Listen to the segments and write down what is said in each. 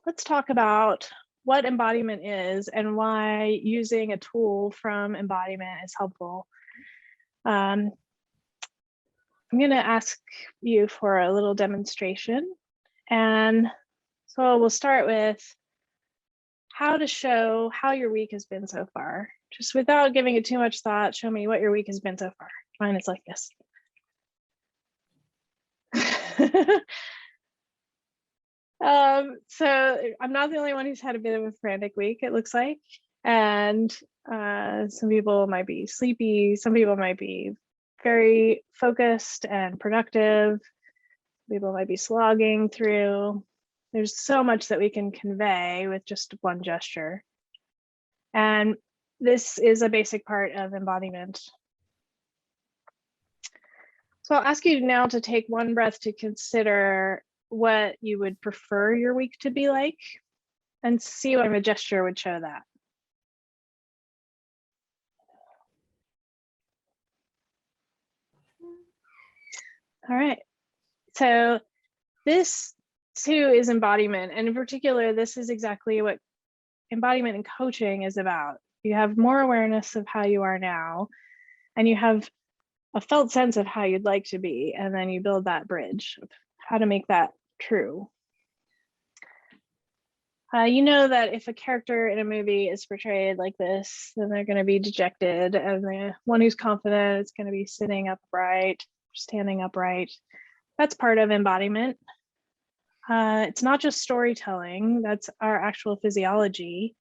let's talk about what embodiment is and why using a tool from embodiment is helpful. Um, I'm going to ask you for a little demonstration. And so we'll start with how to show how your week has been so far. Just without giving it too much thought, show me what your week has been so far. Mine is like this. So I'm not the only one who's had a bit of a frantic week, it looks like. And some people might be sleepy, some people might be very focused and productive. People might be slogging through. There's so much that we can convey with just one gesture. And this is a basic part of embodiment. So I'll ask you now to take one breath to consider what you would prefer your week to be like and see what a gesture would show that. All right. So this too is embodiment. And in particular, this is exactly what embodiment and coaching is about. You have more awareness of how you are now, and you have a felt sense of how you'd like to be, and then you build that bridge of how to make that true. You know that if a character in a movie is portrayed like this, then they're going to be dejected, and the one who's confident is going to be sitting upright, standing upright. That's part of embodiment. It's not just storytelling, that's our actual physiology.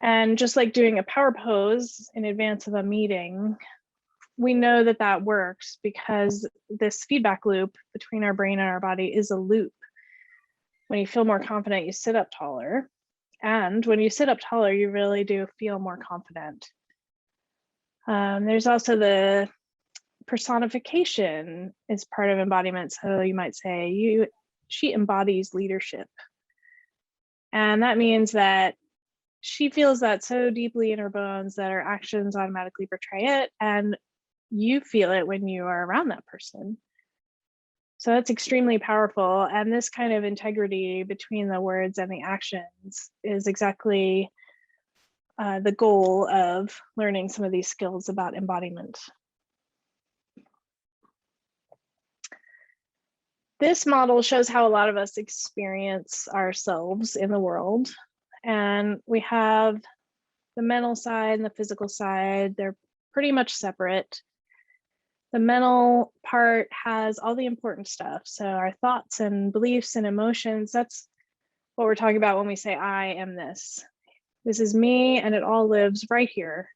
And just like doing a power pose in advance of a meeting, we know that that works because this feedback loop between our brain and our body is a loop. When you feel more confident, you sit up taller. And when you sit up taller, you really do feel more confident. There's also the personification is part of embodiment. So you might say, she embodies leadership. And that means that she feels that so deeply in her bones that her actions automatically portray it, and you feel it when you are around that person. So that's extremely powerful. And this kind of integrity between the words and the actions is exactly the goal of learning some of these skills about embodiment. This model shows how a lot of us experience ourselves in the world. And we have the mental side and the physical side. They're pretty much separate. The mental part has all the important stuff. So our thoughts and beliefs and emotions, that's what we're talking about when we say, I am this. This is me, and it all lives right here.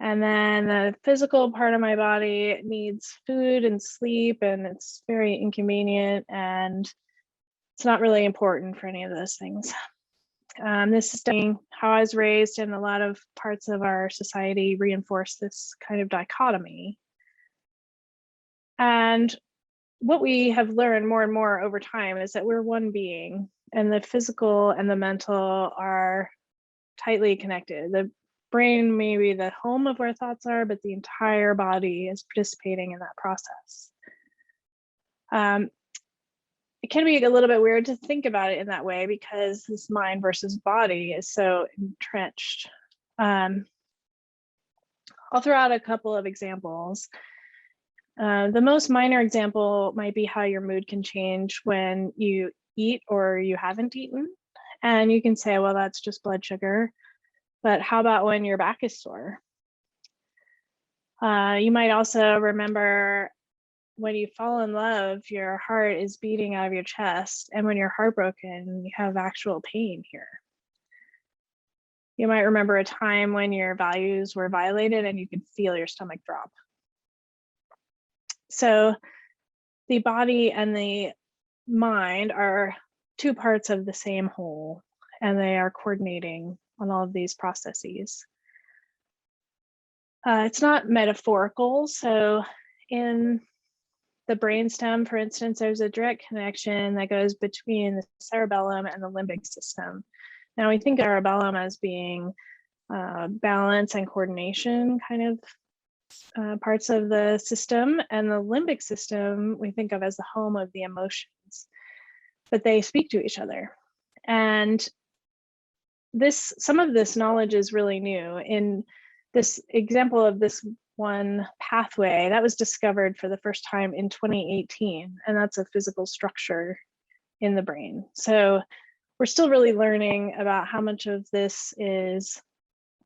And then the physical part of my body needs food and sleep, and it's very inconvenient, and it's not really important for any of those things. This is how I was raised, and a lot of parts of our society reinforce this kind of dichotomy. And what we have learned more and more over time is that we're one being, and the physical and the mental are tightly connected. The brain may be the home of where thoughts are, but the entire body is participating in that process. It can be a little bit weird to think about it in that way because this mind versus body is so entrenched. I'll throw out a couple of examples. The most minor example might be how your mood can change when you eat or you haven't eaten. And you can say, well, that's just blood sugar. But how about when your back is sore? You might also remember when you fall in love, your heart is beating out of your chest. And when you're heartbroken, you have actual pain here. You might remember a time when your values were violated and you could feel your stomach drop. So the body and the mind are two parts of the same whole, and they are coordinating on all of these processes. It's not metaphorical. So in the brainstem, for instance, there's a direct connection that goes between the cerebellum and the limbic system. Now we think of cerebellum as being balance and coordination kind of parts of the system, and the limbic system we think of as the home of the emotions, but they speak to each other. And some of this knowledge is really new. In this example of this one pathway that was discovered for the first time in 2018, and that's a physical structure in the brain. So we're still really learning about how much of this is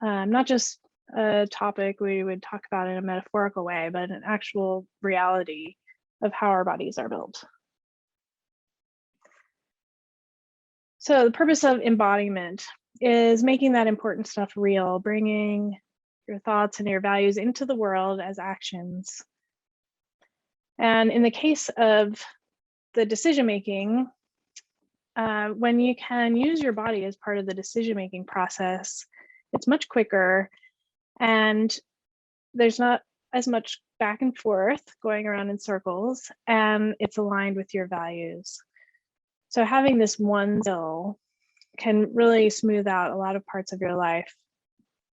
not just a topic we would talk about in a metaphorical way, but an actual reality of how our bodies are built. So the purpose of embodiment is making that important stuff real, bringing your thoughts and your values into the world as actions. And in the case of the decision-making, when you can use your body as part of the decision-making process, it's much quicker and there's not as much back and forth going around in circles, and it's aligned with your values. So having this one skill can really smooth out a lot of parts of your life,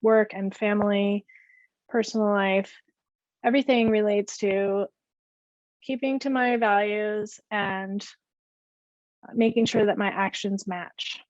work and family, personal life. Everything relates to keeping to my values and making sure that my actions match.